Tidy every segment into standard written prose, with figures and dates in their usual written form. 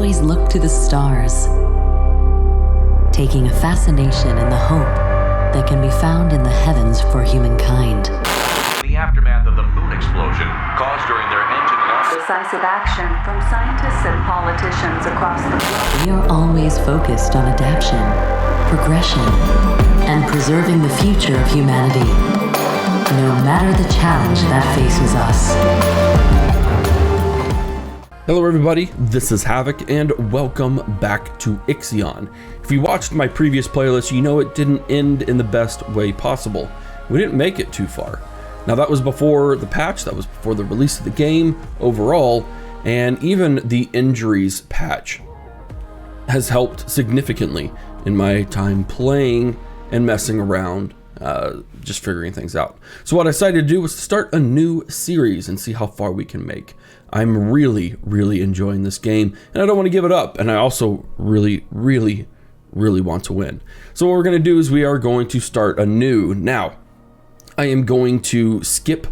always look to the stars, taking a fascination in the hope that can be found in the heavens for humankind. The aftermath of the moon explosion caused during their engine loss. Decisive action from scientists and politicians across the world. We are always focused on adaptation, progression, and preserving the future of humanity, no matter the challenge that faces us. Hello everybody, this is Havoc and welcome back to IXION. If you watched my previous playlist, you know it didn't end in the best way possible. We didn't make it too far. Now that was before the patch, that was before the release of the game overall, and even the injuries patch has helped significantly in my time playing and messing around, just figuring things out. So what I decided to do was to start a new series and see how far we can make. I'm really enjoying this game and I don't want to give it up, and I also really want to win. So what we're going to do is we are going to start anew. Now I am going to skip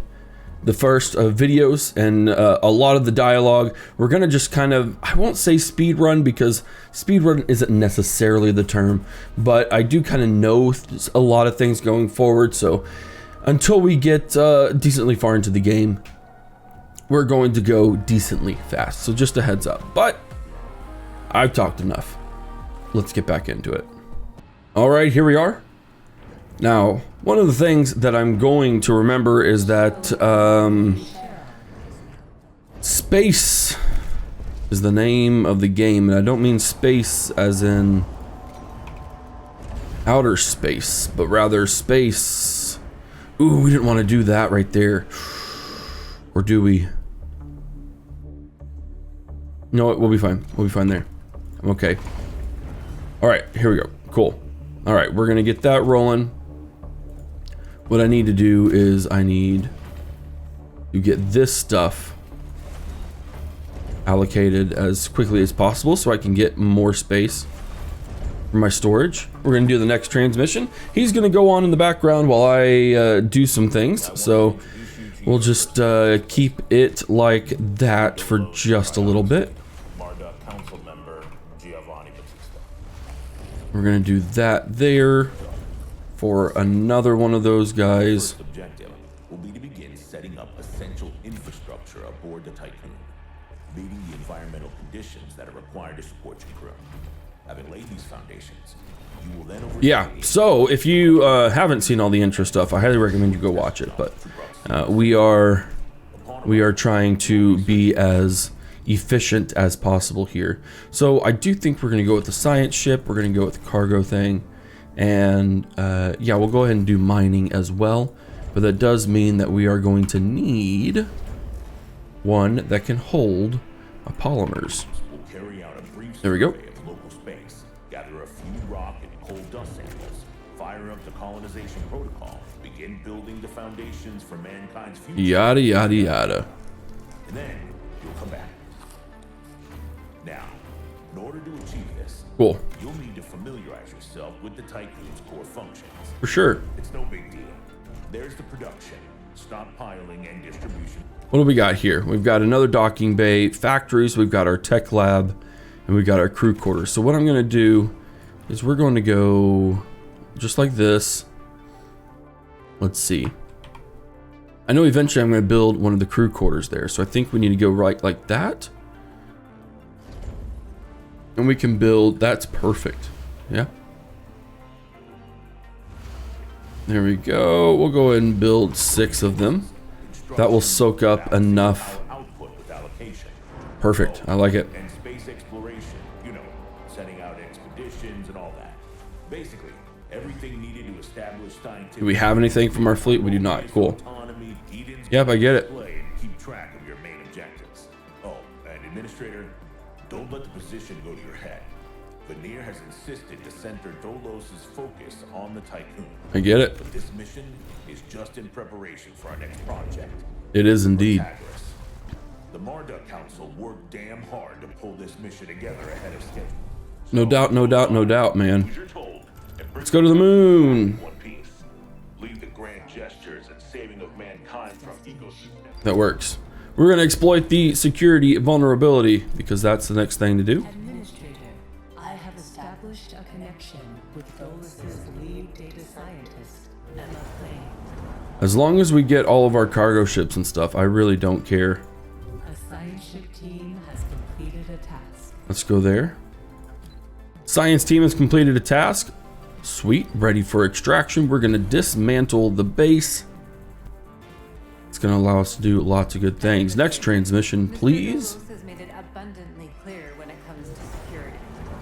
the first videos and a lot of the dialogue. We're going to just kind of, I won't say speed run because speed run isn't necessarily the term, but I do kind of know a lot of things going forward. So until we get decently far into the game, we're going to go decently fast. So just a heads up, but I've talked enough. Let's get back into it. All right, here we are. Now, one of the things that I'm going to remember is that space is the name of the game, and I don't mean space as in outer space, but rather space. Ooh, we didn't want to do that right there. Or do we? No, we'll be fine. We'll be fine there. I'm okay. All right, here we go. Cool. All right, we're gonna get that rolling. What I need to do is I need to get this stuff allocated as quickly as possible so I can get more space for my storage. We're gonna do the next transmission. He's gonna go on in the background while I do some things. So we'll just keep it like that for just a little bit. We're gonna do that there for another one of those guys. First objective will be to begin setting up essential infrastructure aboard the Tycoon, meeting the environmental conditions that are required to support your crew. Having laid these foundations, you will then yeah, so if you haven't seen all the intro stuff, I highly recommend you go watch it. But we are trying to be as efficient as possible here. So I do think we're going to go with the science ship. We're going to go with the cargo thing. And yeah, we'll go ahead and do mining as well. But that does mean that we are going to need one that can hold polymers. There we go. Gather a few rock and coal dust samples, fire up the colonization protocol, begin building the foundations for mankind's future. Yada yada yada. And then you'll come back. Now, in order to achieve this, cool, you'll need to familiarize yourself with the Tycoon's core functions. For sure. It's no big deal. There's the production, stockpiling, and distribution. What do we got here? We've got another docking bay, factories, we've got our tech lab, and we've got our crew quarters. So what I'm going to do is we're going to go just like this. Let's see. I know eventually I'm going to build one of the crew quarters there. So I think we need to go right like that. And we can build, that's perfect. Yeah. There we go. We'll go ahead and build 6 of them. That will soak up enough. Perfect. I like it. And space exploration, you know, setting out expeditions and all that. Basically, everything needed to establish scientific. Do we have anything from our fleet? We do not. Cool. Yep, I get it. Keep track of your main objectives. Oh, and administrator, don't let the position go to your head. Veneer has insisted to center Dolos's focus on the Tycoon. I get it. But this mission is just in preparation for our next project. It is indeed. The Marduk Council worked damn hard to pull this mission together ahead of schedule. No doubt, no doubt, no doubt, man. Let's go to the moon. Leave the grand gestures and saving of mankind from That works. We're going to exploit the security vulnerability because that's the next thing to do. As long as we get all of our cargo ships and stuff, I really don't care. A science ship team has completed a task. Let's go there. Science team has completed a task. Sweet, ready for extraction. We're going to dismantle the base. It's going to allow us to do lots of good things. Next transmission, please. Mr. has made it abundantly clear when it comes to security.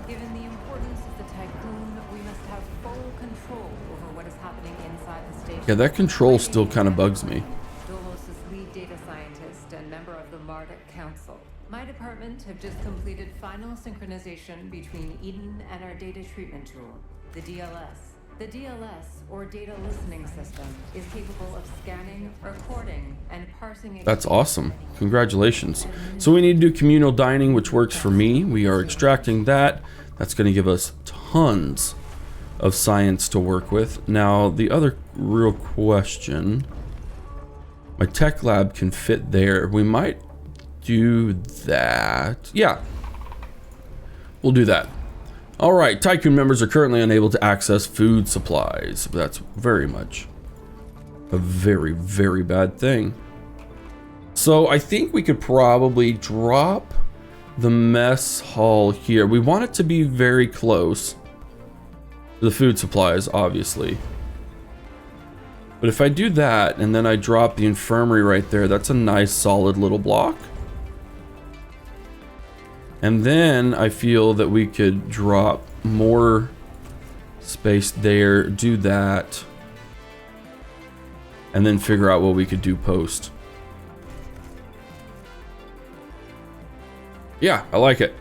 Given the importance of the Tycoon, we must have full control over what is happening inside the station. Yeah, that control still kind of bugs me. Dolos is lead data scientist and member of the Marduk Council. My department have just completed final synchronization between Eden and our data treatment tool, the DLS. The DLS, or Data Listening System, is capable of scanning, recording, and parsing. That's awesome. Congratulations. So we need to do communal dining, which works for me. We are extracting that. That's going to give us tons of science to work with. Now, the other real question, my tech lab can fit there. We might do that. Yeah, we'll do that. All right, Tycoon members are currently unable to access food supplies. That's very much a very, very bad thing. So I think we could probably drop the mess hall here. We want it to be very close to the food supplies, obviously. But if I do that and then I drop the infirmary right there, that's a nice solid little block. And then I feel that we could drop more space there, do that, and then figure out what we could do post. Yeah, I like it.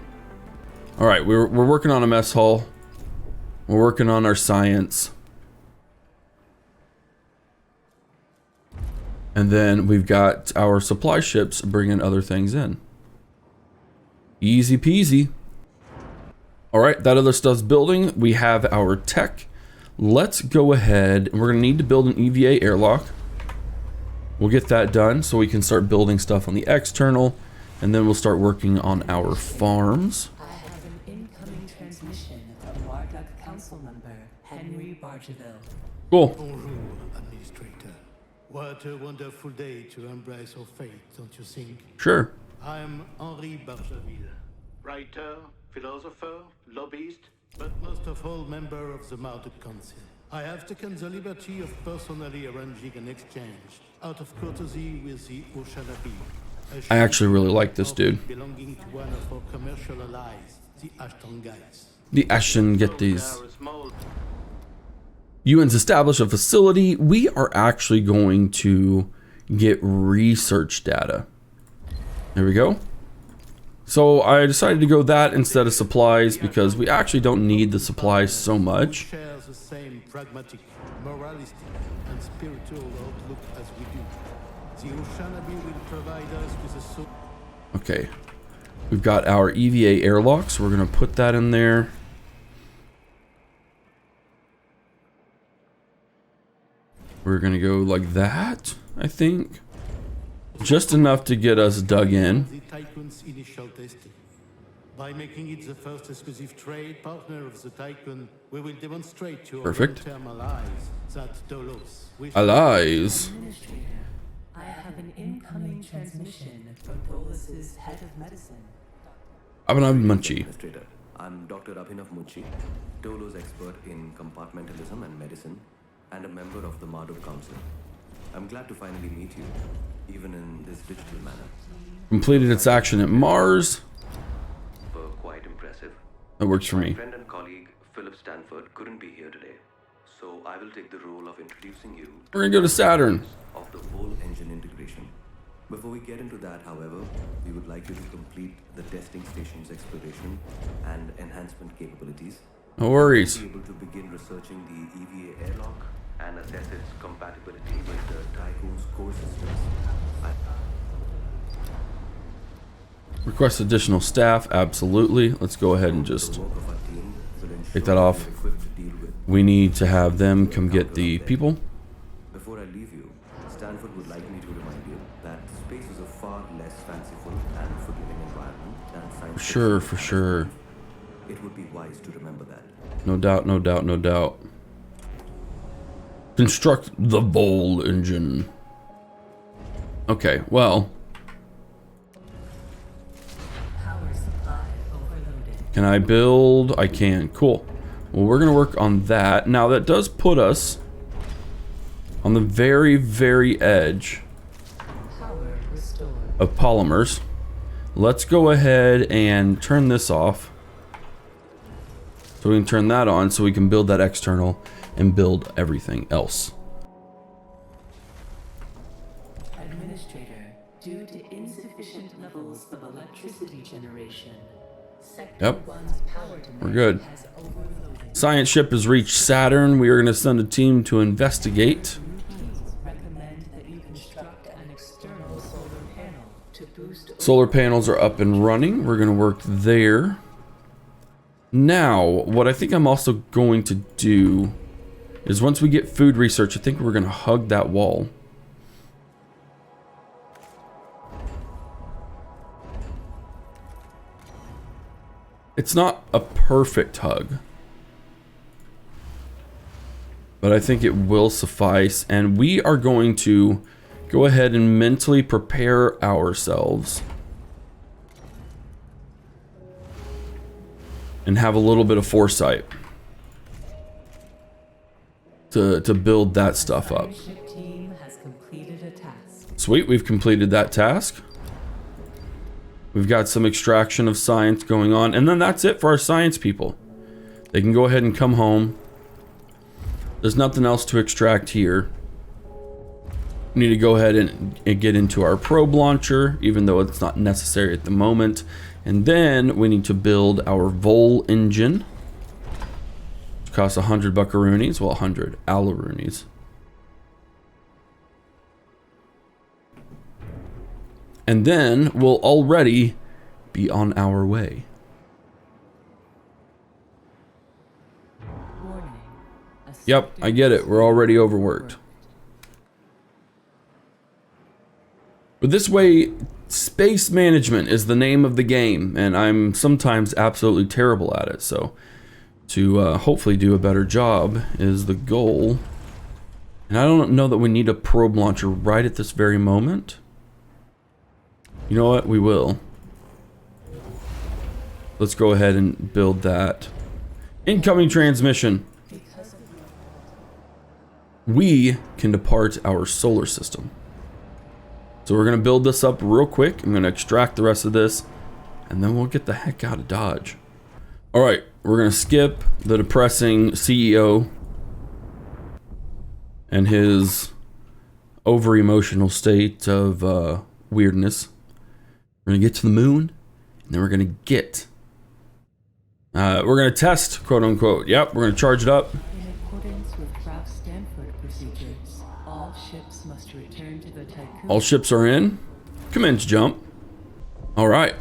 All right, we're working on a mess hall. We're working on our science. And then we've got our supply ships bringing other things in. Easy peasy. All right, that other stuff's building. We have our tech. Let's go ahead, and we're gonna need to build an EVA airlock. We'll get that done so we can start building stuff on the external, and then we'll start working on our farms. I have an incoming transmission from Marduk Council member Henry Bargeville. Cool. Bonjour, Administrator. What a wonderful day to embrace our fate, don't you think? Sure. I am Henri Bargeville, writer, philosopher, lobbyist, but most of all member of the Marduk Council. I have taken the liberty of personally arranging an exchange out of courtesy with the Oceanabi. I actually really like this dude. Belonging to one of our commercial allies, the Ashtangais. The Ashen get these. UN's established a facility. We are actually going to get research data. There we go. So I decided to go that instead of supplies because we actually don't need the supplies so much. Share the same pragmatic, moralistic, and spiritual outlook as we do. The Oceanabi will provide us with a Okay. We've got our EVA airlock, so we're going to put that in there. We're going to go like that, I think. Just enough to get us dug in. the Tycoon's initial testing. By making it the first exclusive trade partner of the Tycoon, we will demonstrate to our Perfect. long-term allies that Dolos wishes Allies. Administrator, I have an incoming transmission from Dolos's head of medicine. Abhinav Munchie. Administrator. I'm Dr. Abhinav Munchie, Dolos expert in compartmentalism and medicine, and a member of the Marduk Council. I'm glad to finally meet you, even in this digital manner. Completed its action at Mars. Were quite impressive. That works for My me. friend and colleague Philip Stanford couldn't be here today, so I will take the role of introducing you We're going to go to Saturn. of the whole engine integration. Before we get into that, however, we would like you to complete the testing station's exploration and enhancement capabilities. No worries. Be able to begin researching the EVA airlock and assess its compatibility with the Tycoon's core systems. Request additional staff. Absolutely. Let's go ahead and just The work of our team will ensure take that off. we are equipped to deal with. We need to have them come get the people. Before I leave you, Stanford would like me to remind you that space is a far less fanciful and forgiving environment than science Sure, fiction. for sure. It would be wise to remember that. No doubt, no doubt, no doubt. Construct the Vol engine. Okay, well. Power supply overloaded. Can I build? I can. Cool. Well, we're going to work on that. Now, that does put us on the very, very edge Power restored. of polymers. Let's go ahead and turn this off. So we can turn that on so we can build that external and build everything else. Administrator, due to insufficient levels of electricity generation, Sector Yep. 1's power demand We're good. has overloaded. Science ship has reached Saturn. We are going to send a team to investigate. Please recommend that you construct an external solar panel to boost Solar panels are up and running. We're going to work there. Now, what I think I'm also going to do is once we get food research, I think we're going to hug that wall. It's not a perfect hug, but I think it will suffice. And we are going to go ahead and mentally prepare ourselves and have a little bit of foresight to build that stuff up. Ship team has completed a task. Sweet, we've completed that task. We've got some extraction of science going on, and then that's it for our science people. They can go ahead and come home. There's nothing else to extract here. We need to go ahead and get into our probe launcher, even though it's not necessary at the moment. And then we need to build our Vol engine, which costs 100 buckaroonies, well, 100 alaroonies. And then we'll already be on our way. Warning. Yep, I get it. We're already overworked. But this way, space management is the name of the game, and I'm sometimes absolutely terrible at it. So to hopefully do a better job is the goal. And I don't know that we need a probe launcher right at this very moment. You know what? We will. Let's go ahead and build that. Incoming transmission. We can depart our solar system. So we're going to build this up real quick. I'm going to extract the rest of this, and then we'll get the heck out of Dodge. All right, we're going to skip the depressing CEO and his over-emotional state of weirdness. We're going to get to the moon, and then we're going to get... we're going to test, quote-unquote. Yep, we're going to charge it up. In accordance with Ralph Stanford procedures, all ships must return to the Tycoon. All ships are in. Commence jump. All right.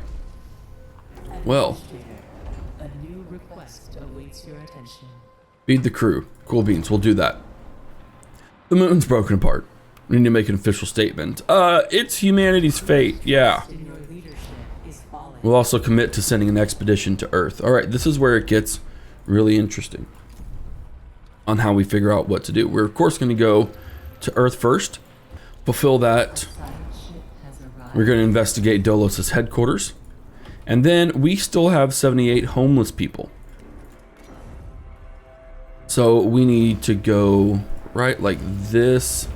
Well. A new request awaits your attention. Feed the crew. Cool beans. We'll do that. The moon's broken apart. We need to make an official statement. It's humanity's fate. Yeah. In your leadership is falling. We'll also commit to sending an expedition to Earth. All right. This is where it gets really interesting on how we figure out what to do. We're of course going to go to Earth first. Fulfill that. Science ship has arrived. We're going to investigate Dolos's headquarters. And then we still have 78 homeless people. So we need to go right like this.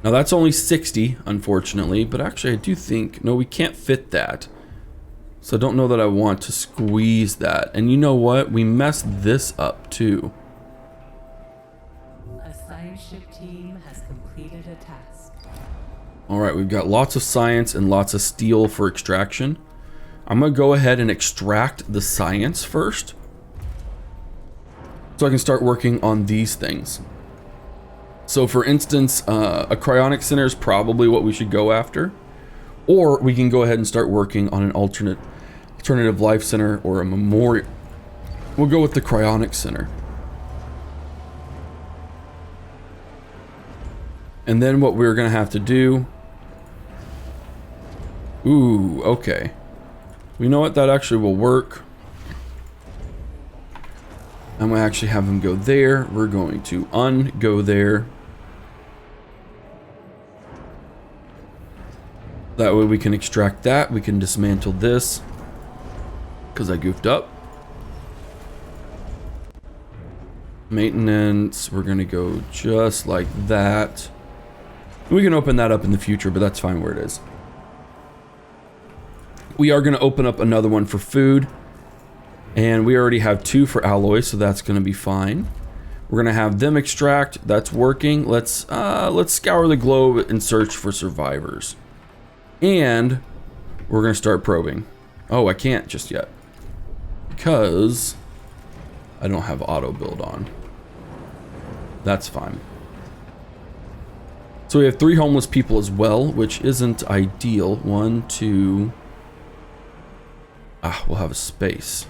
Now that's only 60, unfortunately, but actually I do think, no, we can't fit that. So I don't know that I want to squeeze that. And you know what? We messed this up too. A science ship team has completed a task. All right, we've got lots of science and lots of steel for extraction. I'm going to go ahead and extract the science first, so I can start working on these things. So for instance, a cryonic center is probably what we should go after. Or we can go ahead and start working on an alternative life center or a memorial. We'll go with the cryonic center. And then what we're going to have to do... Ooh, okay. You know what? That actually will work. I'm going to actually have him go there. We're going to go there. That way we can extract that. We can dismantle this. Because I goofed up. Maintenance. We're going to go just like that. We can open that up in the future, but that's fine where it is. We are going to open up another one for food. And we already have 2 for alloy, so that's going to be fine. We're going to have them extract. That's working. Let's scour the globe and search for survivors. And we're going to start probing. Oh, I can't just yet. Because I don't have auto build on. That's fine. So we have 3 homeless people as well, which isn't ideal. 1, 2. We'll have a space.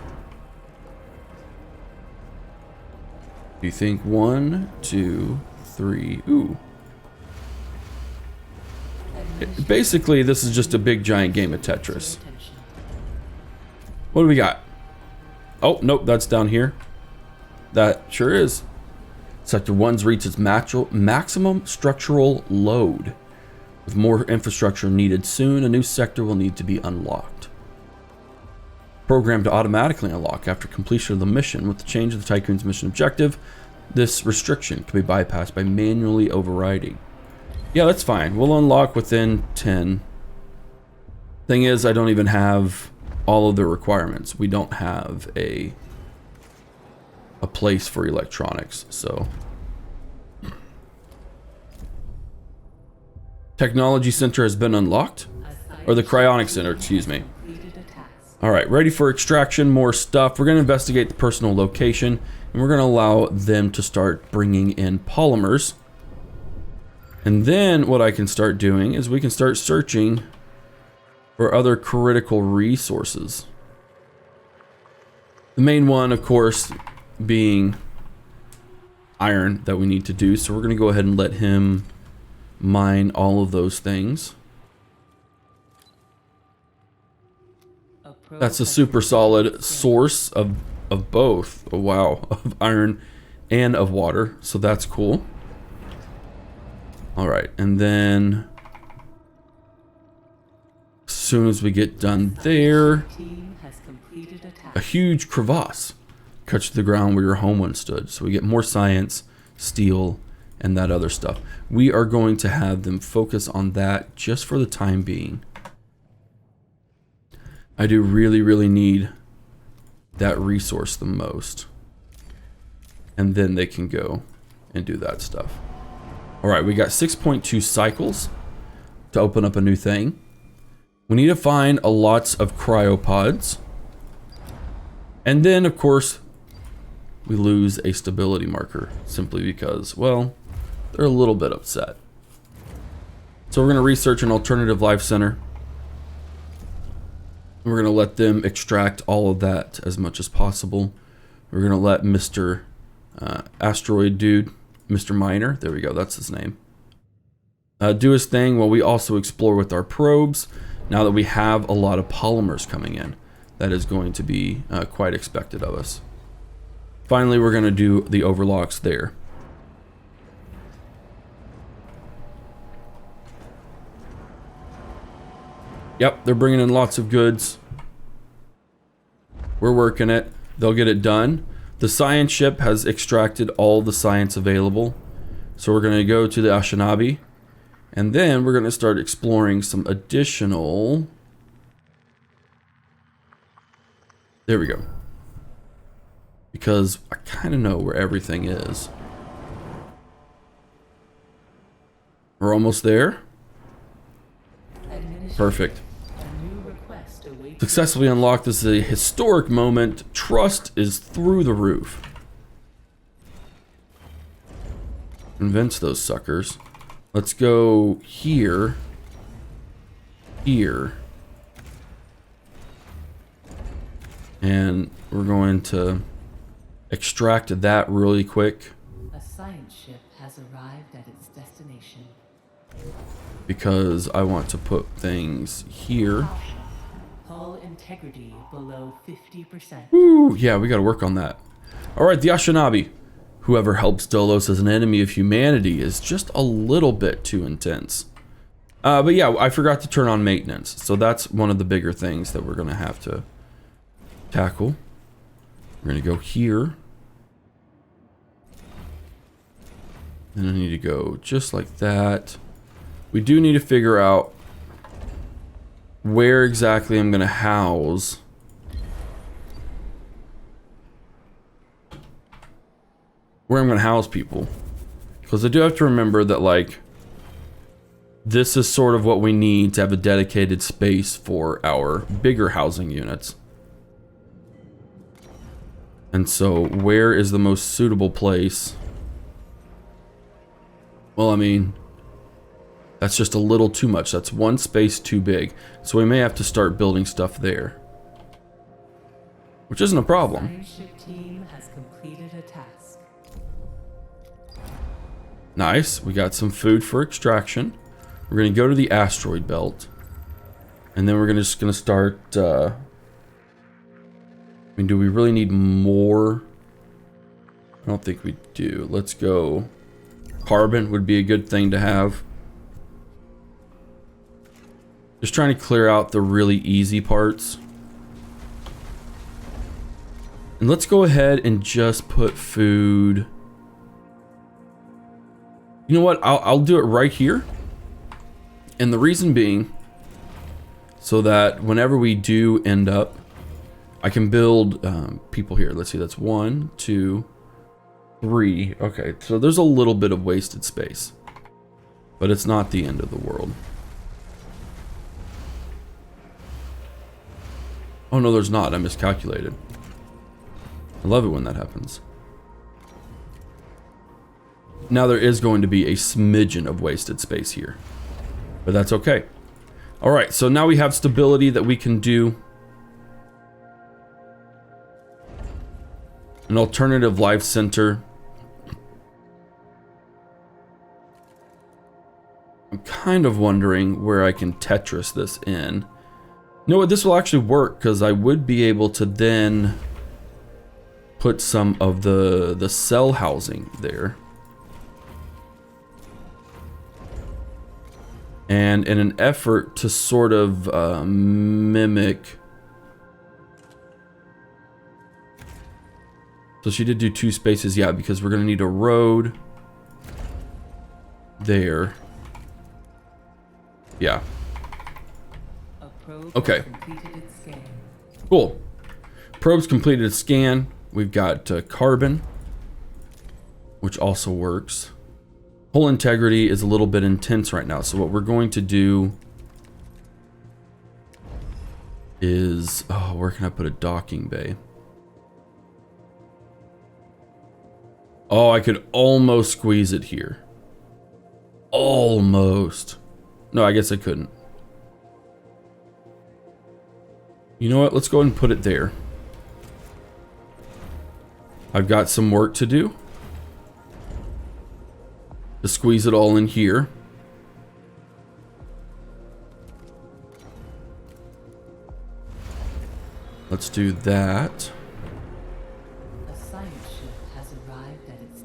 Do you think 1, 2, 3? Ooh. Basically, this is just a big giant game of Tetris. What do we got? Oh, nope, that's down here. That sure is. Sector 1's reached its maximum structural load. With more infrastructure needed soon, a new sector will need to be unlocked. Programmed to automatically unlock after completion of the mission. With the change of the Tycoon's mission objective, this restriction can be bypassed by manually overriding. Yeah, that's fine. We'll unlock within 10. Thing is, I don't even have all of the requirements. We don't have a place for electronics, so. Technology Center has been unlocked. Or the Cryonic Center, excuse me. Alright, ready for extraction, more stuff. We're going to investigate the personal location, and we're going to allow them to start bringing in polymers. And then what I can start doing is we can start searching for other critical resources. The main one, of course, being iron that we need to do. So we're going to go ahead and let him mine all of those things. That's a super solid source of both. Oh, wow. Of iron and of water. So that's cool. All right. And then as soon as we get done there, a huge crevasse cuts to the ground where your home once stood. So we get more science, steel, and that other stuff. We are going to have them focus on that just for the time being. I do really, really need that resource the most. And then they can go and do that stuff. All right, we got 6.2 cycles to open up a new thing. We need to find a lots of cryopods. And then, of course, we lose a stability marker simply because, well, they're a little bit upset. So we're going to research an alternative life center. We're going to let them extract all of that as much as possible. We're going to let Mr. Asteroid Dude, Mr. Miner, there we go, that's his name, do his thing while we also explore with our probes. Now that we have a lot of polymers coming in, that is going to be quite expected of us. Finally, we're going to do the overlocks there. Yep, they're bringing in lots of goods. We're working it. They'll get it done. The science ship has extracted all the science available. So we're going to go to the Ashinabi. And then we're going to start exploring some additional... There we go. Because I kind of know where everything is. We're almost there. Perfect. Successfully unlocked. This is a historic moment. Trust is through the roof. Convince those suckers. Let's go here. Here. And we're going to extract that really quick. A science ship has arrived at its destination. Because I want to put things here. Hull integrity below 50%. Ooh, yeah, we got to work on that. All right, the Ashinabi. Whoever helps Dolos as an enemy of humanity is just a little bit too intense. But yeah, I forgot to turn on maintenance. So that's one of the bigger things that we're going to have to tackle. We're going to go here. And I need to go just like that. We do need to figure out where exactly I'm going to house people. Because I do have to remember that, like, this is sort of what we need to have a dedicated space for our bigger housing units. And so, where is the most suitable place? Well, I mean, that's just a little too much. That's one space too big. So we may have to start building stuff there. Which isn't a problem. Science ship team has completed a task. Nice. We got some food for extraction. We're going to go to the asteroid belt. And then we're just going to start... I mean, do we really need more? I don't think we do. Let's go... Carbon would be a good thing to have. Just trying to clear out the really easy parts. And let's go ahead and just put food. You know what? I'll do it right here. And the reason being, so that whenever we do end up, I can build people here. Let's see, that's 1, 2, 3. Okay, so there's a little bit of wasted space, but it's not the end of the world. Oh no, there's not. I miscalculated. I love it when that happens. Now there is going to be a smidgen of wasted space here, but that's okay. All right, so now we have stability that we can do an alternative life center. I'm kind of wondering where I can Tetris this in. You know what? This will actually work because I would be able to then put some of the cell housing there. And in an effort to sort of mimic... So she did do 2 spaces, yeah, because we're going to need a road there. Yeah. Okay. Cool. Probe's completed its scan. We've got carbon, which also works. Hull integrity is a little bit intense right now, so what we're going to do is... Oh, where can I put a docking bay? Oh, I could almost squeeze it here. Almost. No, I guess I couldn't. You know what? Let's go ahead and put it there. I've got some work to do to squeeze it all in here. Let's do that.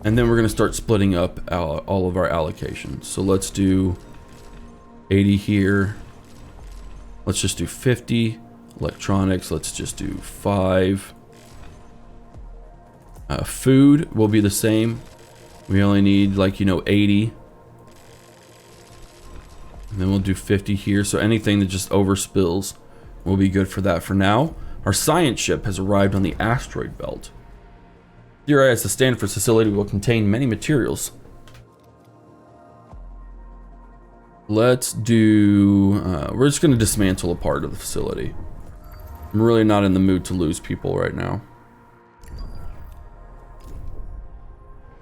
And then we're going to start splitting up all of our allocations. So let's do 80 here. Let's just do 50. Electronics, let's just do 5. Food will be the same. We only need, like, 80. And then we'll do 50 here. So anything that just overspills will be good for that for now. Our science ship has arrived on the asteroid belt. Theorized the Stanford facility will contain many materials. Let's do... we're just going to dismantle a part of the facility. I'm really not in the mood to lose people right now.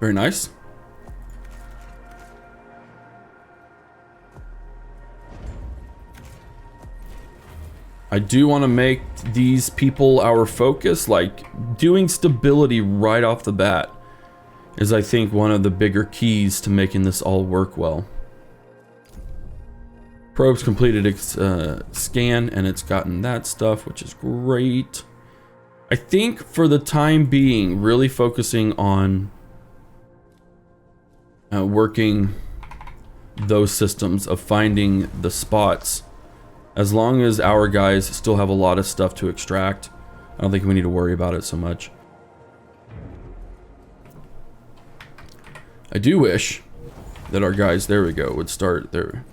Very nice. I do want to make these people our focus. Like, doing stability right off the bat is, I think, one of the bigger keys to making this all work well. Probe's completed its scan, and it's gotten that stuff, which is great. I think for the time being, really focusing on working those systems of finding the spots. As long as our guys still have a lot of stuff to extract, I don't think we need to worry about it so much. I do wish that our guys, there we go, would start there.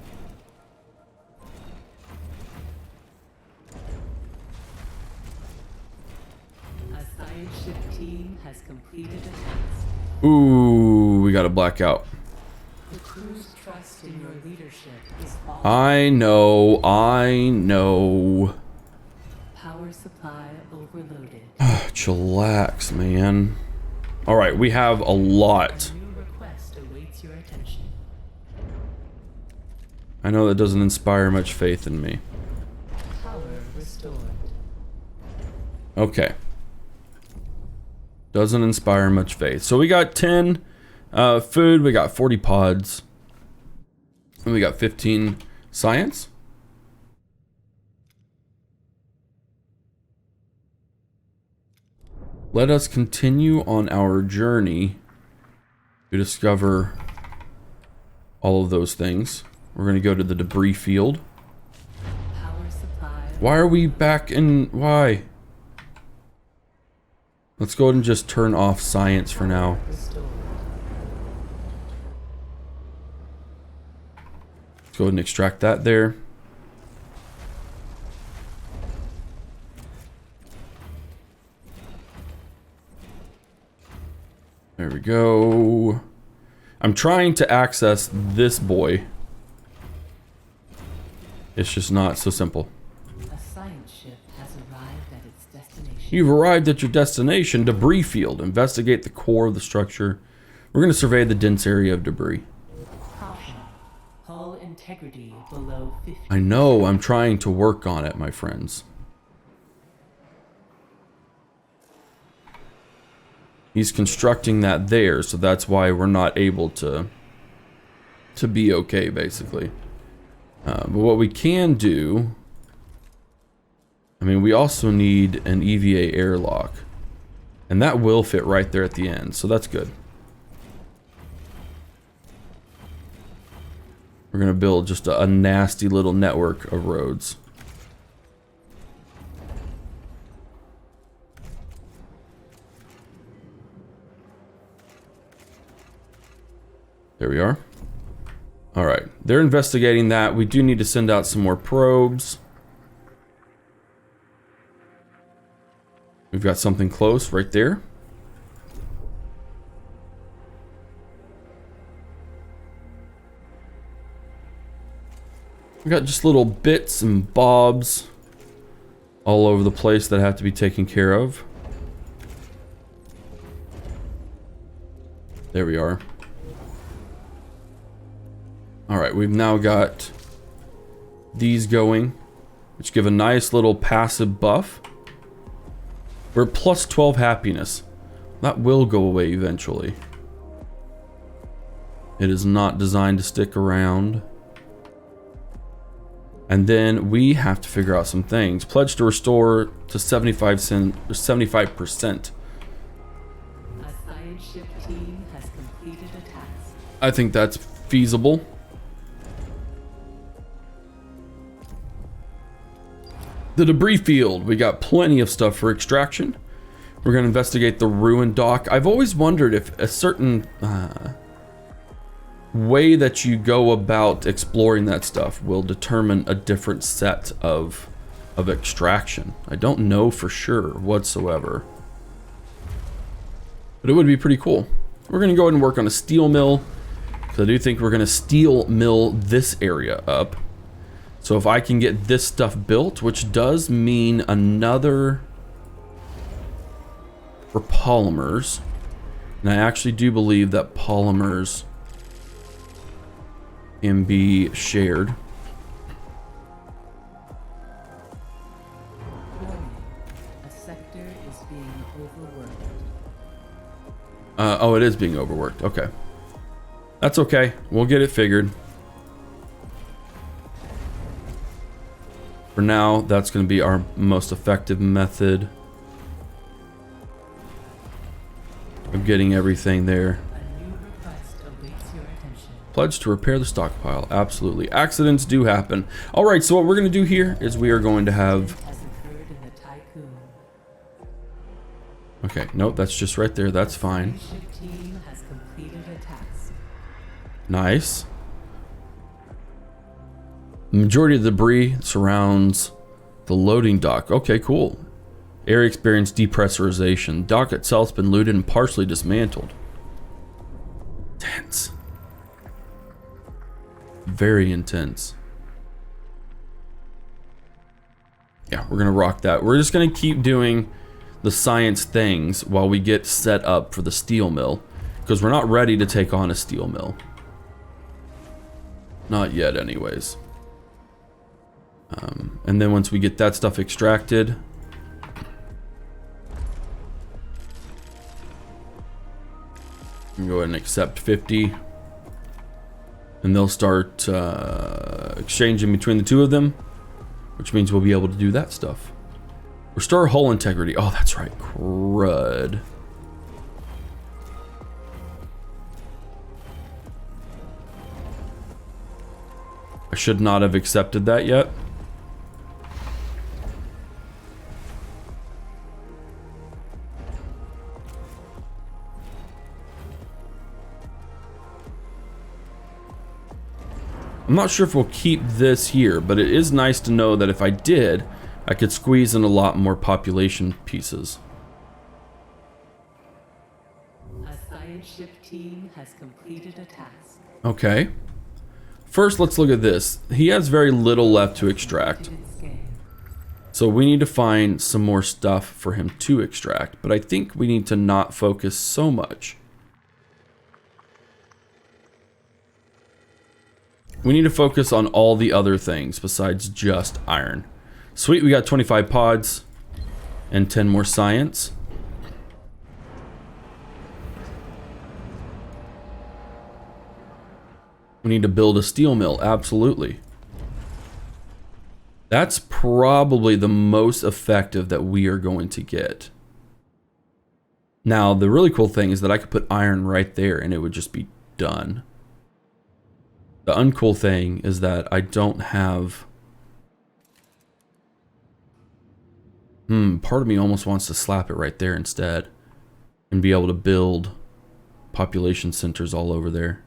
A science ship team has completed a task. Ooh, we got a blackout. The crew's trust in your leadership is falling. I know. Power supply overloaded. Chillax, man. All right, we have a lot. A new request awaits your attention. I know that doesn't inspire much faith in me. Power restored. Okay. Doesn't inspire much faith. So we got 10 food, we got 40 pods, and we got 15 science. Let us continue on our journey to discover all of those things. We're going to go to the debris field. Power supply. Why are we back in... Why? Let's go ahead and just turn off science for now. Restored. Let's go ahead and extract that there. There we go. I'm trying to access this boy. It's just not so simple. A science ship has arrived at its destination. You've arrived at your destination, debris field. Investigate the core of the structure. We're going to survey the dense area of debris. Caution. Hull integrity below 50. I know, I'm trying to work on it, my friends. He's constructing that there, so that's why we're not able to be okay, basically. But what we can do... I mean, we also need an EVA airlock. And that will fit right there at the end, so that's good. We're going to build just a nasty little network of roads. There we are. All right, they're investigating that. We do need to send out some more probes. We've got something close right there. We got just little bits and bobs all over the place that have to be taken care of. There we are. All right, we've now got these going, which give a nice little passive buff. We're plus 12 happiness. That will go away eventually. It is not designed to stick around. And then we have to figure out some things. Pledge to restore to 75%. A science ship team has completed a task. I think that's feasible. The debris field. We got plenty of stuff for extraction. We're going to investigate the ruined dock. I've always wondered if a certain way that you go about exploring that stuff will determine a different set of extraction. I don't know for sure whatsoever. But it would be pretty cool. We're going to go ahead and work on a steel mill, because I do think we're going to steel mill this area up. So if I can get this stuff built, which does mean another for polymers. And I actually do believe that polymers can be shared. Warning. A sector is being overworked. Oh, it is being overworked. Okay. That's okay. We'll get it figured. For now, that's going to be our most effective method. keep getting everything there. A new request awaits your attention. Pledge to repair the stockpile. Absolutely. Accidents do happen. All right, so what we're going to do here is we are going to have... Has occurred in the tycoon. Okay, nope, that's just right there. That's fine. Spaceship team has completed a task. Nice. The majority of the debris surrounds the loading dock. Okay, cool. Area experienced depressurization. Dock itself's been looted and partially dismantled. Tense. Very intense. Yeah, we're gonna rock that. We're just gonna keep doing the science things while we get set up for the steel mill, because we're not ready to take on a steel mill. Not yet, anyways. And then once we get that stuff extracted, we can go ahead and accept 50, and they'll start exchanging between the two of them, which means we'll be able to do that stuff. Restore hull integrity. Oh, that's right. Crud. I should not have accepted that yet. I'm not sure if we'll keep this here, but it is nice to know that if I did, I could squeeze in a lot more population pieces. A science ship team has completed a task. Okay. First, let's look at this. He has very little left to extract. So we need to find some more stuff for him to extract, but I think we need to not focus so much. We need to focus on all the other things besides just iron. Sweet, we got 25 pods and 10 more science. We need to build a steel mill, absolutely. That's probably the most effective that we are going to get. Now, the really cool thing is that I could put iron right there and it would just be done. The uncool thing is that I don't have... part of me almost wants to slap it right there instead and be able to build population centers all over there.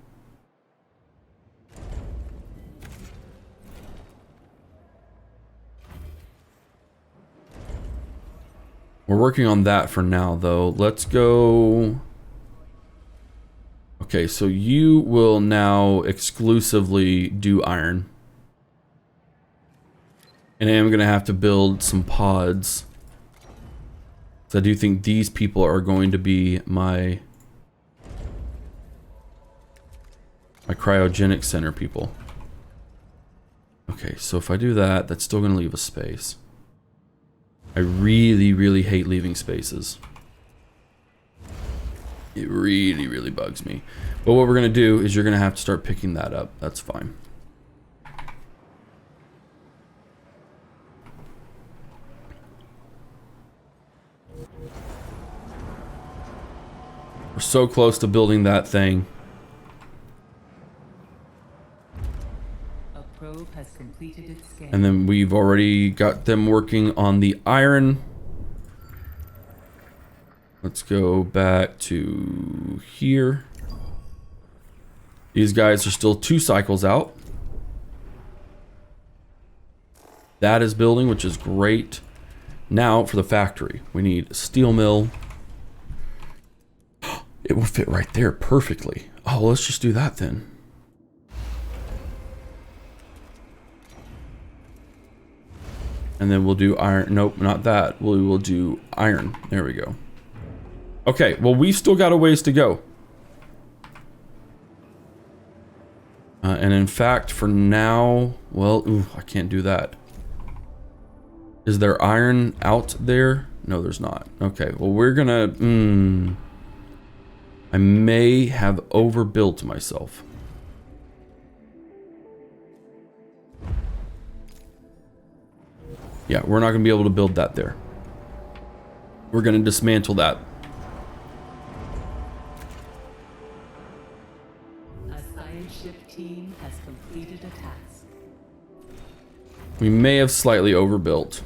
We're working on that for now, though. Let's go... Okay, so you will now exclusively do iron. And I am going to have to build some pods. So I do think these people are going to be my cryogenic center people. Okay, so if I do that, that's still going to leave a space. I really, really hate leaving spaces. It really, really bugs me. But what we're going to do is you're going to have to start picking that up. That's fine. We're so close to building that thing. A probe has completed its scan. And then we've already got them working on the iron. Let's go back to here. These guys are still 2 cycles out. That is building, which is great. Now for the factory, we need a steel mill. It will fit right there perfectly. Oh, let's just do that then. And then we'll do iron. Nope, not that. We will do iron. There we go. Okay, well, we've still got a ways to go. And in fact, for now, well, ooh, I can't do that. Is there iron out there? No, there's not. Okay, well, we're gonna... I may have overbuilt myself. Yeah, we're not gonna be able to build that there. We're gonna dismantle that. We may have slightly overbuilt.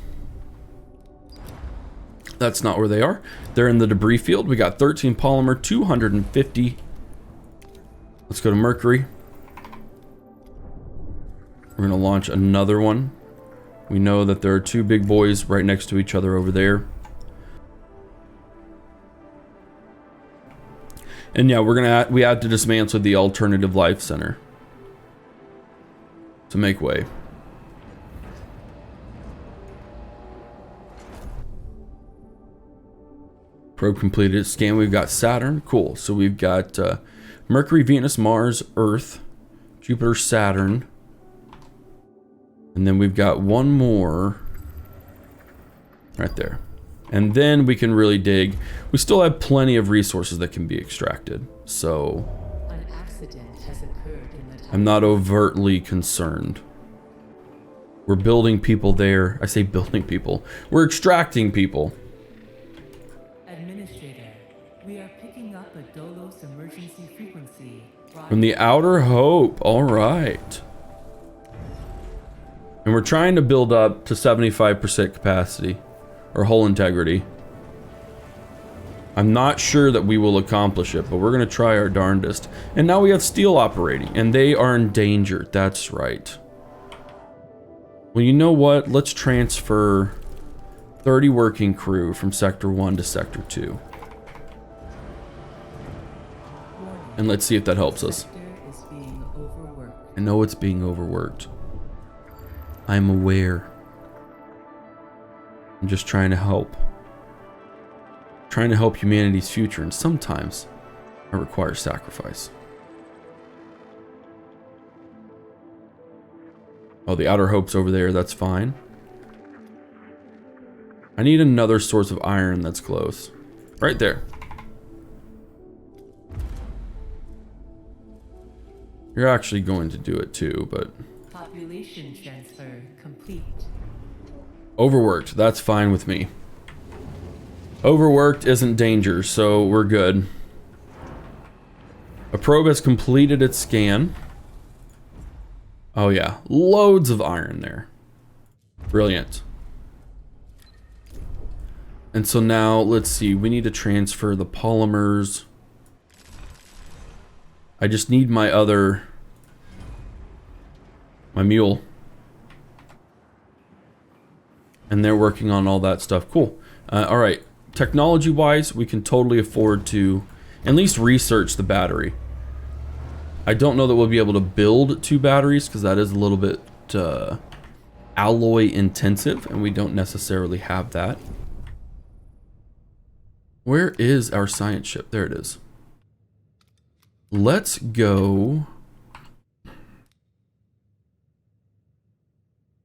That's not where they are. They're in the debris field. We got 13 polymer, 250. Let's go to Mercury. We're going to launch another one. We know that there are two big boys right next to each other over there. And yeah, we had to dismantle the Alternative Life Center to make way. Probe completed. Scan. We've got Saturn. Cool. So we've got Mercury, Venus, Mars, Earth, Jupiter, Saturn. And then we've got one more right there. And then we can really dig. We still have plenty of resources that can be extracted. So An accident has occurred in the I'm not overtly concerned. We're building people there. I say building people. We're extracting people. Administrator, we are picking up a Dolos emergency frequency. From the Outer Hope. All right. And we're trying to build up to 75% capacity. Or hull integrity. I'm not sure that we will accomplish it, but we're going to try our darndest. And now we have steel operating, and they are endangered. That's right. Well, you know what? Let's transfer 30 working crew from Sector 1 to Sector 2. And let's see if that helps us. I know it's being overworked. I'm aware. I'm just trying to help. Trying to help humanity's future, and sometimes it requires sacrifice. Oh, the Outer Hope's over there. That's fine. I need another source of iron that's close. Right there. You're actually going to do it too, but... Population transfer complete. Overworked. That's fine with me. Overworked isn't danger, so we're good. A probe has completed its scan. Oh yeah, loads of iron there. Brilliant. And so now, let's see, we need to transfer the polymers. I just need my mule. And they're working on all that stuff. Cool. All right. Technology-wise, we can totally afford to at least research the battery. I don't know that we'll be able to build 2 batteries because that is a little bit alloy intensive, and we don't necessarily have that. Where is our science ship? There it is. Let's go.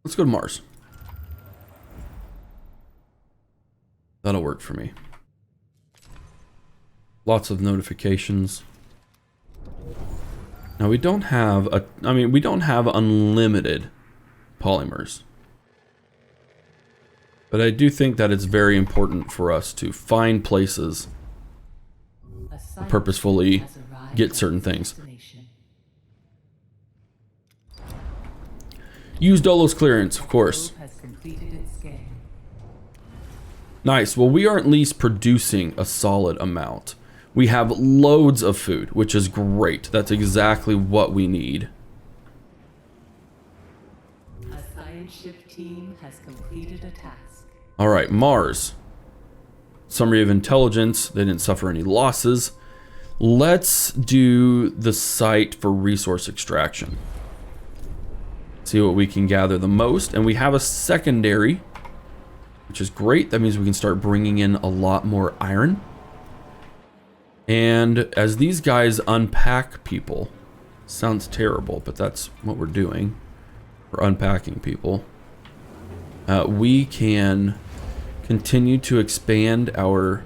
Let's go to Mars. That'll work for me. Lots of notifications. Now we don't have we don't have unlimited polymers. But I do think that it's very important for us to find places to purposefully get certain things. Use Dolos clearance, of course. Nice. Well, we are at least producing a solid amount. We have loads of food, which is great. That's exactly what we need. A science ship team has completed a task. All right, Mars. Summary of intelligence. They didn't suffer any losses. Let's do the site for resource extraction. See what we can gather the most. And we have a secondary, which is great. That means we can start bringing in a lot more iron. And as these guys unpack people, sounds terrible, but that's what we're doing. We're unpacking people. We can continue to expand our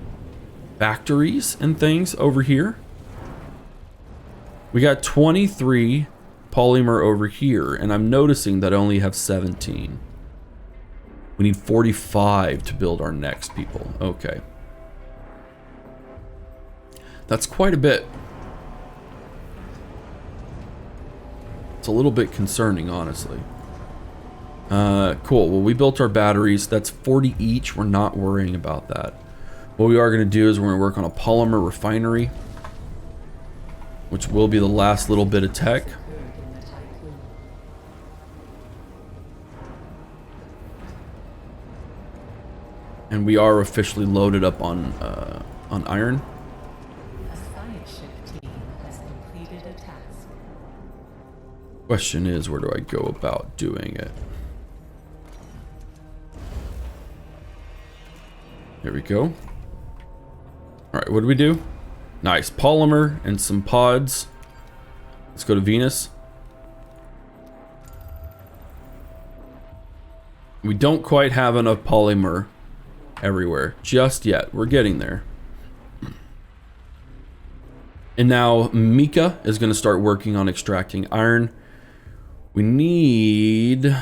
factories and things over here. We got 23 polymer over here, and I'm noticing that I only have 17. We need 45 to build our next people. Okay. That's quite a bit. It's a little bit concerning, honestly. Cool. Well, we built our batteries. That's 40 each. We're not worrying about that. What we are going to do is we're going to work on a polymer refinery, which will be the last little bit of tech. And we are officially loaded up on iron. A science ship team has completed a task. Question is, where do I go about doing it? There we go. Alright, what do we do? Nice. Polymer and some pods. Let's go to Venus. We don't quite have enough polymer everywhere just yet. We're getting there. And now Mika is going to start working on extracting iron. We need...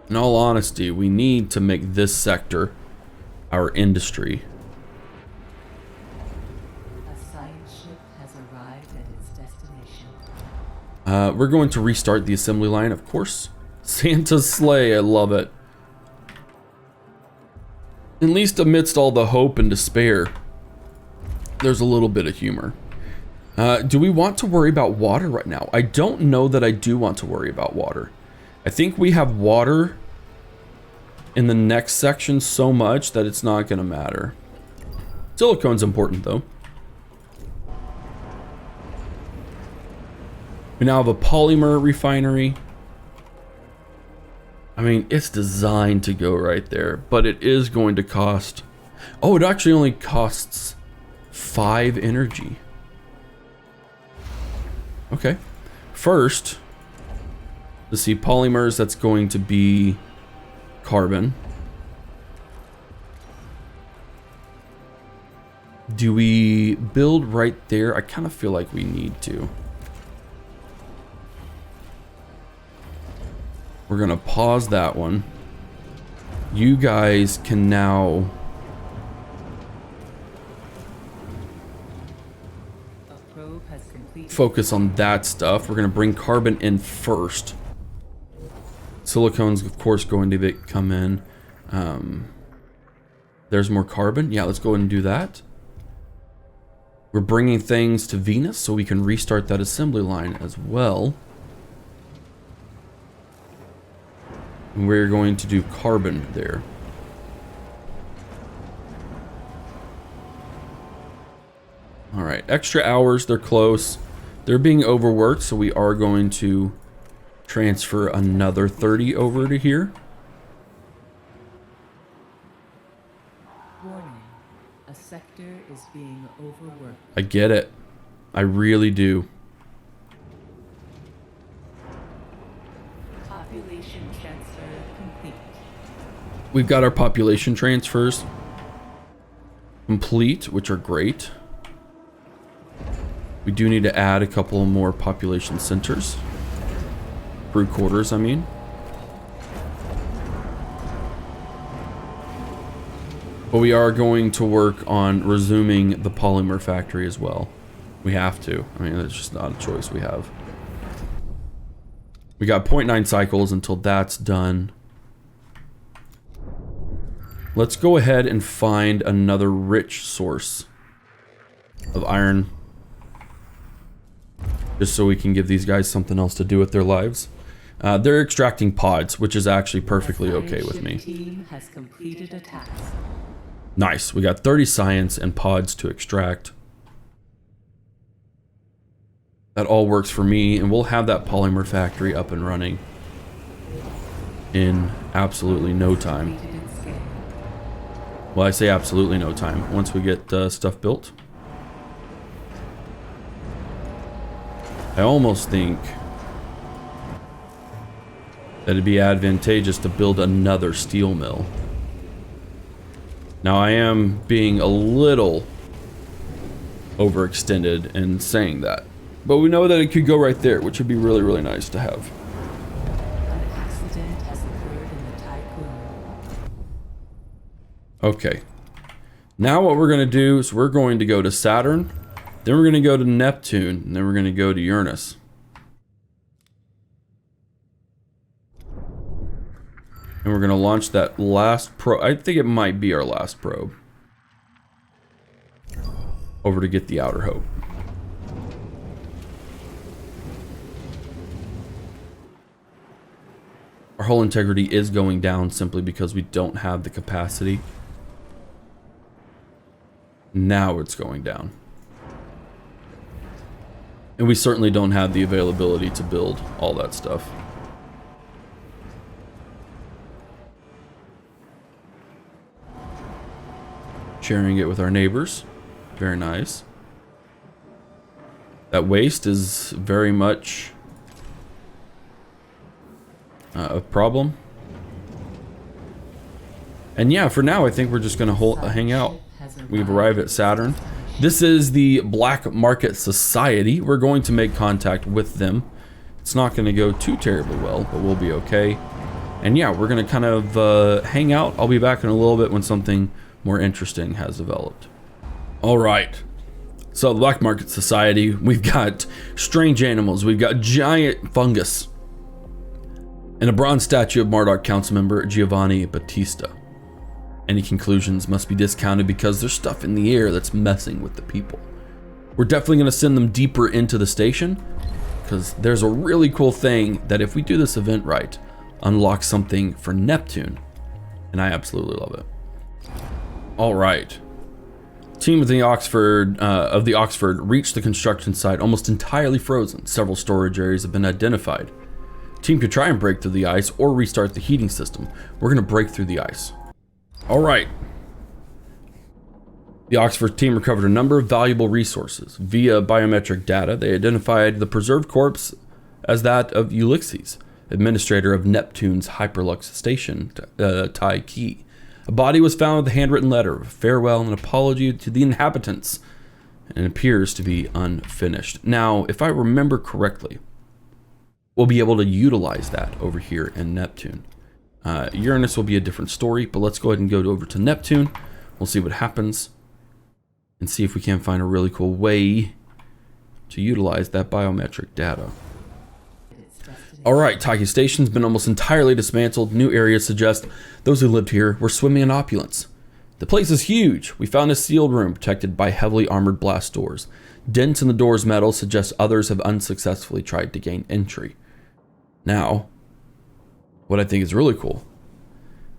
In all honesty, we need to make this sector our industry. A science ship has arrived at its destination. We're going to restart the assembly line, of course. Santa's sleigh, I love it. At least amidst all the hope and despair, there's a little bit of humor. Do we want to worry about water right now? I don't know that I do want to worry about water. I think we have water in the next section so much that it's not going to matter. Silicone's important though. We now have a polymer refinery. I mean, it's designed to go right there, but it is going to cost... Oh, it actually only costs 5 energy. Okay. First, let's see, polymers, that's going to be carbon. Do we build right there? I kind of feel like we need to. We're going to pause that one. You guys can now... focus on that stuff. We're going to bring carbon in first. Silicone's, of course, going to come in. There's more carbon. Yeah, let's go ahead and do that. We're bringing things to Venus so we can restart that assembly line as well. And we're going to do carbon there. All right, extra hours, they're close. They're being overworked, so we are going to transfer another 30 over to here. Warning. A sector is being overworked. I get it. I really do. Population transfer complete. We've got our population transfers complete, which are great. We do need to add a couple more population centers. Crew quarters, I mean. But we are going to work on resuming the polymer factory as well. We have to. I mean, it's just not a choice we have. We got 0.9 cycles until that's done. Let's go ahead and find another rich source of iron. Just so we can give these guys something else to do with their lives. They're extracting pods, which is actually perfectly okay with me. Team has completed a task. Nice. We got 30 science and pods to extract. That all works for me, and we'll have that polymer factory up and running in absolutely no time. Well, I say absolutely no time. Once we get stuff built. I almost think that it'd be advantageous to build another steel mill. Now, I am being a little overextended in saying that, but we know that it could go right there, which would be really, really nice to have. An accident has occurred in the tycoon. Okay. Now what we're going to do is we're going to go to Saturn, then we're going to go to Neptune, and then we're going to go to Uranus. And we're going to launch that last probe. I think it might be our last probe. Over to get the Outer Hope. Our hull integrity is going down simply because we don't have the capacity. Now it's going down. And we certainly don't have the availability to build all that stuff. Sharing it with our neighbors. Very nice. That waste is very much a problem. And yeah, for now, I think we're just going to hang out. We've arrived at Saturn. This is the Black Market Society. We're going to make contact with them. It's not going to go too terribly well, but we'll be okay. And yeah, we're going to kind of hang out. I'll be back in a little bit when something more interesting has developed. All right. So the Black Market Society, we've got strange animals. We've got giant fungus. And a bronze statue of Marduk Council member Giovanni Battista. Any conclusions must be discounted because there's stuff in the air that's messing with the people. We're definitely going to send them deeper into the station because there's a really cool thing that if we do this event right, unlocks something for Neptune. And I absolutely love it. All right. Team of the Oxford reached the construction site almost entirely frozen. Several storage areas have been identified. Team could try and break through the ice or restart the heating system. We're going to break through the ice. All right. The Oxford team recovered a number of valuable resources. Via biometric data, they identified the preserved corpse as that of Ulysses, administrator of Neptune's Hyperlux station, Tai Key. A body was found with a handwritten letter of farewell and apology to the inhabitants, and it appears to be unfinished. Now, if I remember correctly, we'll be able to utilize that over here in Neptune. Uranus will be a different story, but let's go ahead and go over to Neptune. We'll see what happens and see if we can find a really cool way to utilize that biometric data. All right, Taki Station's been almost entirely dismantled. New areas suggest those who lived here were swimming in opulence. The place is huge. We found a sealed room protected by heavily armored blast doors. Dents in the door's metal suggest others have unsuccessfully tried to gain entry. Now, what I think is really cool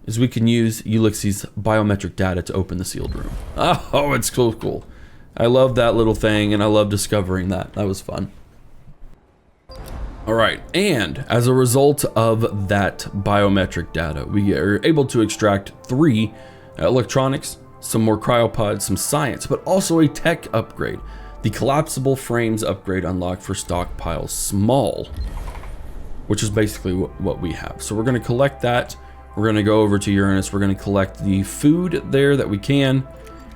is we can use Ulysses' biometric data to open the sealed room. Oh, it's so cool. I love that little thing, and I love discovering that. That was fun. All right, and as a result of that biometric data, we are able to extract 3 electronics, some more cryopods, some science, but also a tech upgrade. The collapsible frames upgrade unlocked for stockpile small, which is basically what we have. So we're going to collect that. We're going to go over to Uranus. We're going to collect the food there that we can.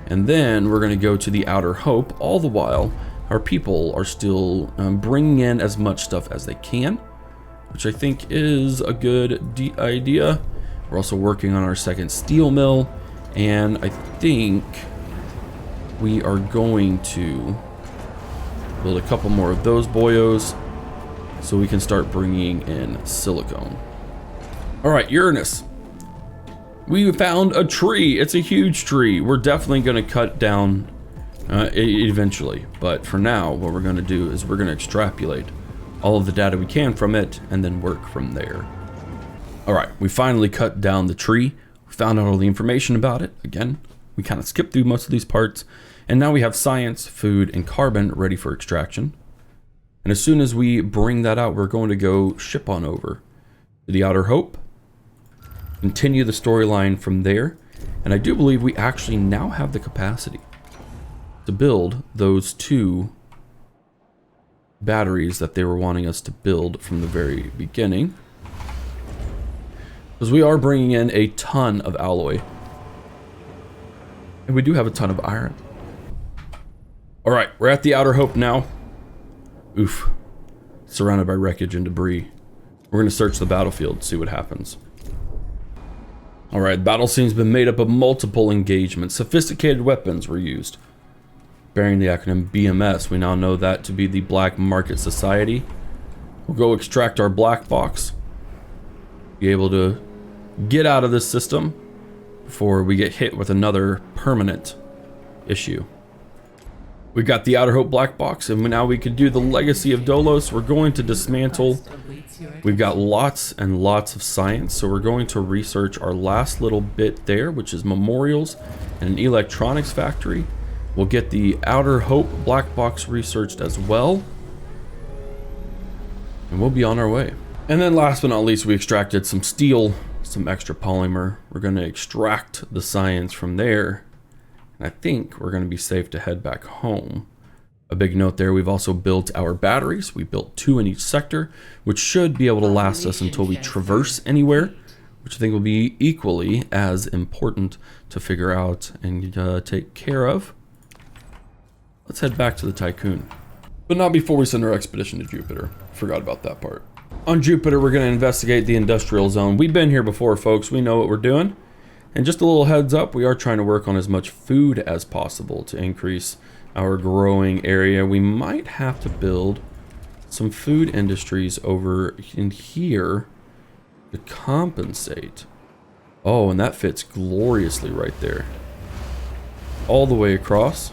And then we're going to go to the Outer Hope. All the while, our people are still bringing in as much stuff as they can, which I think is a good idea. We're also working on our second steel mill. And I think we are going to build a couple more of those boyos, so we can start bringing in silicone. All right, Uranus. We found a tree. It's a huge tree. We're definitely going to cut down eventually. But for now, what we're going to do is we're going to extrapolate all of the data we can from it and then work from there. All right, we finally cut down the tree. We found out all the information about it. Again, we kind of skipped through most of these parts. And now we have science, food, and carbon ready for extraction. And as soon as we bring that out, we're going to go ship on over to the Outer Hope, continue the storyline from there. And I do believe we actually now have the capacity to build those 2 batteries that they were wanting us to build from the very beginning. Because we are bringing in a ton of alloy. And we do have a ton of iron. All right, we're at the Outer Hope now. Oof. Surrounded by wreckage and debris. We're going to search the battlefield, see what happens. All right, the battle scene's been made up of multiple engagements. Sophisticated weapons were used. Bearing the acronym BMS, we now know that to be the Black Market Society. We'll go extract our black box. Be able to get out of this system before we get hit with another permanent issue. We've got the Outer Hope black box, and now we could do the Legacy of Dolos. We're going to dismantle. We've got lots and lots of science, so we're going to research our last little bit there, which is memorials and an electronics factory. We'll get the Outer Hope black box researched as well, and we'll be on our way. And then last but not least, we extracted some steel, some extra polymer. We're going to extract the science from there. I think we're going to be safe to head back home. A big note there, we've also built our batteries. We built 2 in each sector, which should be able to last us until we traverse anywhere, which I think will be equally as important to figure out and take care of. Let's head back to the Tycoon. But not before we send our expedition to Jupiter. Forgot about that part. On Jupiter, we're going to investigate the industrial zone. We've been here before, folks. We know what we're doing. And just a little heads up, we are trying to work on as much food as possible to increase our growing area. We might have to build some food industries over in here to compensate. Oh, and that fits gloriously right there. All the way across.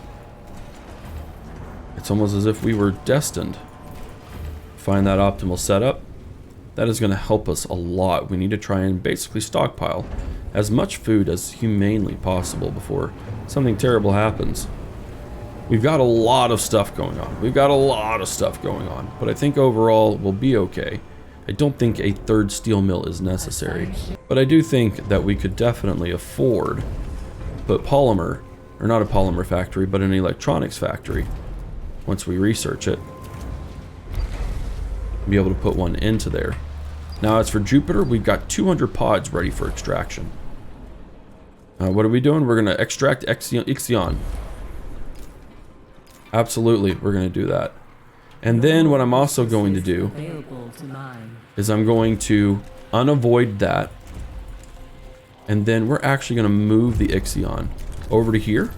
It's almost as if we were destined to find that optimal setup. That is going to help us a lot. We need to try and basically stockpile as much food as humanely possible before something terrible happens. We've got a lot of stuff going on. But I think overall we'll be okay. I don't think a 3rd steel mill is necessary, but I do think that we could definitely afford put polymer, or not a polymer factory, but an electronics factory once we research it. Be able to put one into there. Now as for Jupiter, we've got 200 pods ready for extraction. What are we doing? We're going to extract IXION. Absolutely, we're going to do that. And then what I'm also going to do is I'm going to unavoid that. And then we're actually going to move the IXION over to here.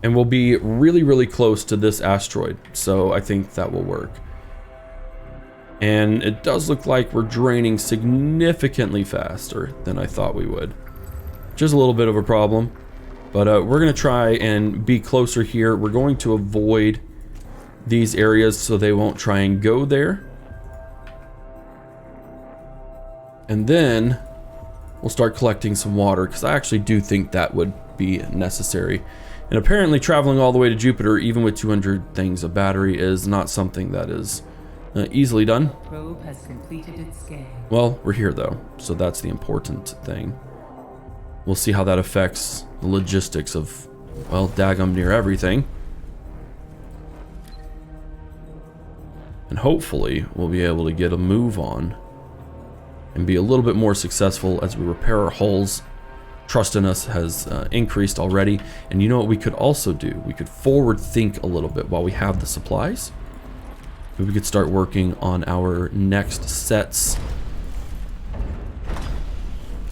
And we'll be really, really close to this asteroid. So I think that will work. And it does look like we're draining significantly faster than I thought we would. Just a little bit of a problem. But we're going to try and be closer here. We're going to avoid these areas so they won't try and go there. And then we'll start collecting some water, because I actually do think that would be necessary. And apparently traveling all the way to Jupiter, even with 200 things of battery, is not something that is easily done. Probe has completed its scan. Well, we're here though, so that's the important thing. We'll see how that affects the logistics of, well, daggum near everything. And hopefully we'll be able to get a move on and be a little bit more successful as we repair our hulls. Trust in us has increased already. And you know what we could also do? We could forward think a little bit while we have the supplies. We could start working on our next sets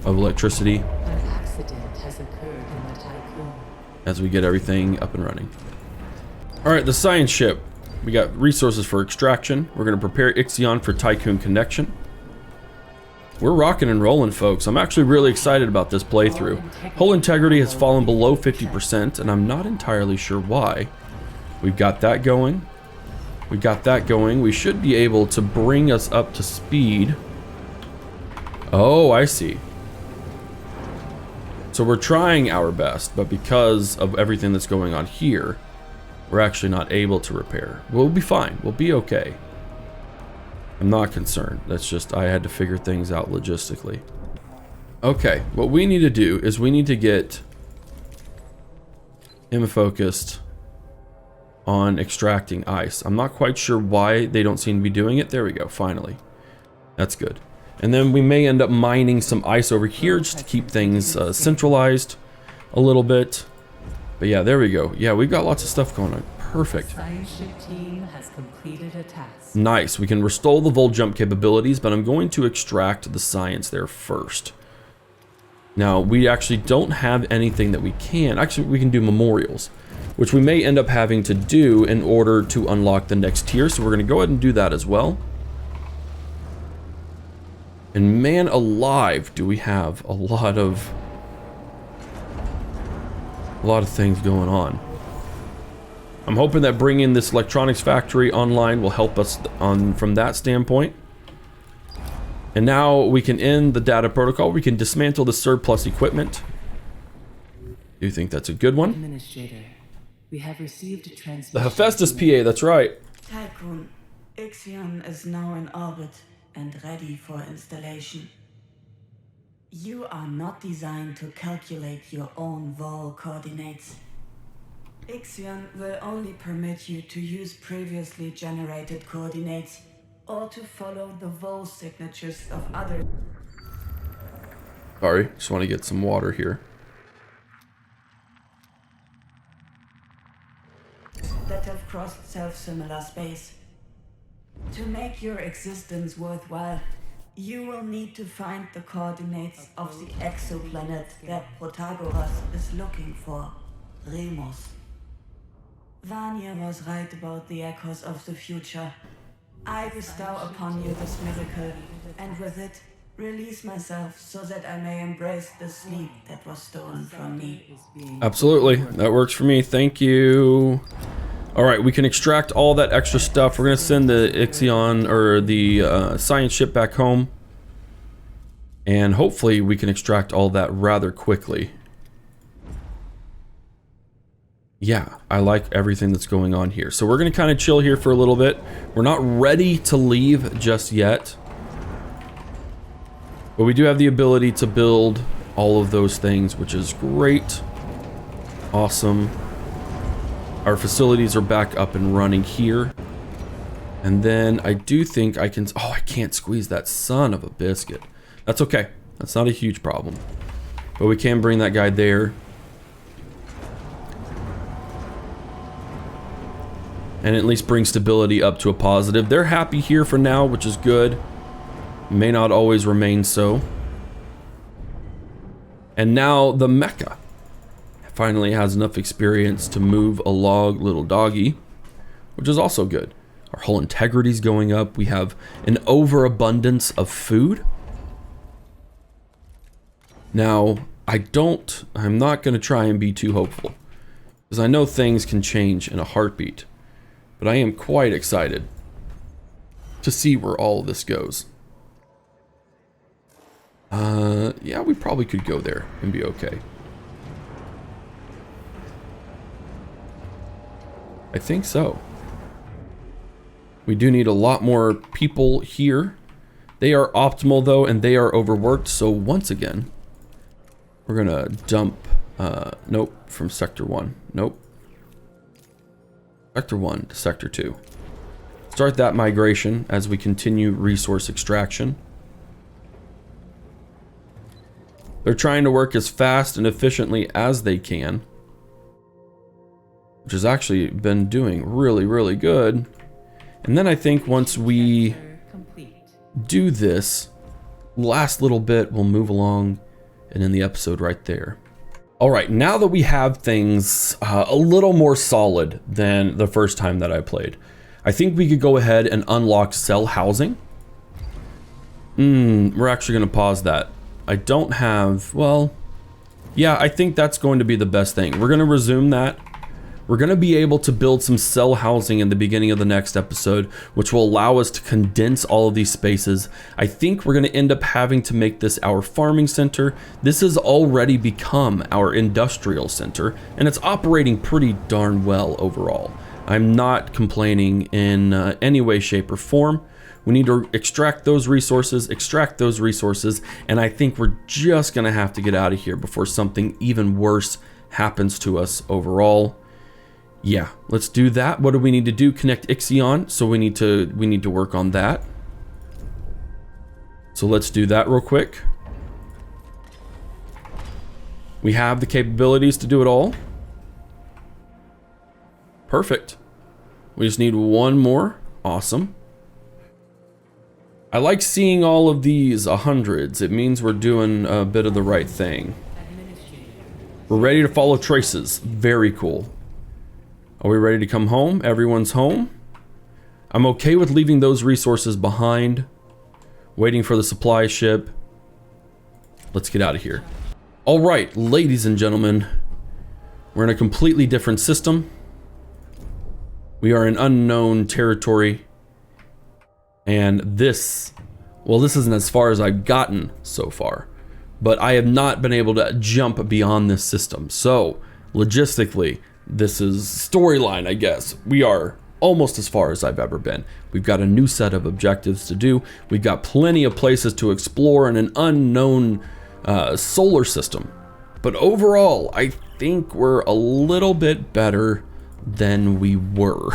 of electricity An accident has occurred in the Tycoon. as we get everything up and running. Alright, the science ship. We got resources for extraction. We're going to prepare IXION for Tycoon connection. We're rocking and rolling, folks. I'm actually really excited about this playthrough. Hull integrity has fallen below 50%, and I'm not entirely sure why. We've got that going. We got that going. We should be able to bring us up to speed. Oh, I see. So we're trying our best, but because of everything that's going on here, we're actually not able to repair. We'll be fine. We'll be okay. I'm not concerned. That's just, I had to figure things out logistically. Okay, what we need to do is we need to get him focused on extracting ice. I'm not quite sure why they don't seem to be doing it. There we go, finally. That's good. And then we may end up mining some ice over here just to keep things centralized a little bit. But yeah, there we go. Yeah, we've got lots of stuff going on. Perfect. Science ship team has completed a task. Nice. We can restore the vol jump capabilities, but I'm going to extract the science there first. Now, we actually don't have anything that we can. Actually, we can do memorials, which we may end up having to do in order to unlock the next tier. So we're going to go ahead and do that as well. And man alive, do we have a lot of things going on. I'm hoping that bringing this electronics factory online will help us from that standpoint. And now we can end the data protocol. We can dismantle the surplus equipment. Do you think that's a good one? Administrator, we have received a The transmission. Hephaestus PA, that's right. Tycoon, IXION is now in orbit and ready for installation. You are not designed to calculate your own Vol coordinates. IXION will only permit you to use previously generated coordinates or to follow the Vol signatures of others. Sorry, just want to get some water here. That have crossed self-similar space. To make your existence worthwhile, you will need to find the coordinates of the exoplanet that Protagoras is looking for, Remus. Vanya was right about the echoes of the future. I bestow upon you this miracle, and with it, release myself so that I may embrace the sleep that was stolen from me. Absolutely, that works for me, thank you. Alright, we can extract all that extra stuff. We're going to send the IXION, or the science ship back home. And hopefully we can extract all that rather quickly. Yeah, I like everything that's going on here. So we're going to kind of chill here for a little bit. We're not ready to leave just yet. But we do have the ability to build all of those things, which is great. Awesome. Our facilities are back up and running here. And then I do think I can... Oh, I can't squeeze that son of a biscuit. That's okay. That's not a huge problem. But we can bring that guy there. And at least bring stability up to a positive. They're happy here for now, which is good. May not always remain so. And now the mecha finally has enough experience to move a log little doggy, which is also good. Our whole integrity's going up. We have an overabundance of food. Now, I'm not going to try and be too hopeful, because I know things can change in a heartbeat. But I am quite excited to see where all of this goes. Yeah, we probably could go there and be okay. I think so. We do need a lot more people here. They are optimal though, and they are overworked. So once again, we're gonna dump, nope, from Sector 1. Nope. Sector 1 to Sector 2. Start that migration as we continue resource extraction. They're trying to work as fast and efficiently as they can, which has actually been doing really, really good. And then I think once we do this, last little bit, we'll move along and end the episode right there. All right, now that we have things a little more solid than the first time that I played, I think we could go ahead and unlock cell housing. We're actually going to pause that. I don't have, well, yeah, I think that's going to be the best thing. We're going to resume that. We're going to be able to build some cell housing in the beginning of the next episode, which will allow us to condense all of these spaces. I think we're going to end up having to make this our farming center. This has already become our industrial center, and it's operating pretty darn well overall. I'm not complaining in any way, shape, or form. We need to extract those resources, and I think we're just going to have to get out of here before something even worse happens to us overall. Yeah, let's do that. What do we need to do? Connect IXION, so we need to work on that. So let's do that real quick. We have the capabilities to do it all. Perfect. We just need one more. Awesome. I like seeing all of these hundreds. It means we're doing a bit of the right thing. We're ready to follow traces. Very cool. Are we ready to come home? Everyone's home. I'm okay with leaving those resources behind. waiting for the supply ship. Let's get out of here. All right, ladies and gentlemen, we're in a completely different system. We are in unknown territory. And this, well, this isn't as far as I've gotten so far, but I have not been able to jump beyond this system. So logistically, this is storyline, I guess. We are almost as far as I've ever been. We've got a new set of objectives to do. We've got plenty of places to explore in an unknown solar system. But overall, I think we're a little bit better than we were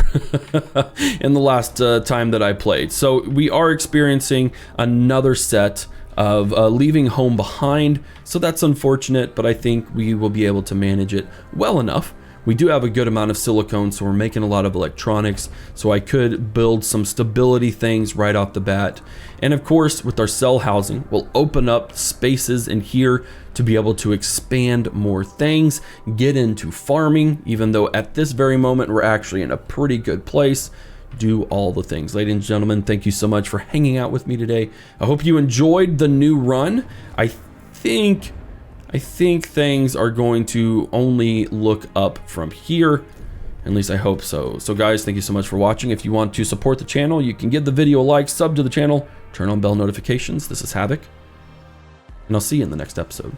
in the last time that I played. So we are experiencing another set of leaving home behind. So that's unfortunate, but I think we will be able to manage it well enough. We do have a good amount of silicone, so we're making a lot of electronics, so I could build some stability things right off the bat. And of course, with our cell housing, we'll open up spaces in here to be able to expand more things, get into farming, even though at this very moment, we're actually in a pretty good place. Do all the things. Ladies and gentlemen, thank you so much for hanging out with me today. I hope you enjoyed the new run. I think things are going to only look up from here. At least I hope so. So guys, thank you so much for watching. If you want to support the channel, you can give the video a like, sub to the channel, turn on bell notifications. This is Havoc, and I'll see you in the next episode.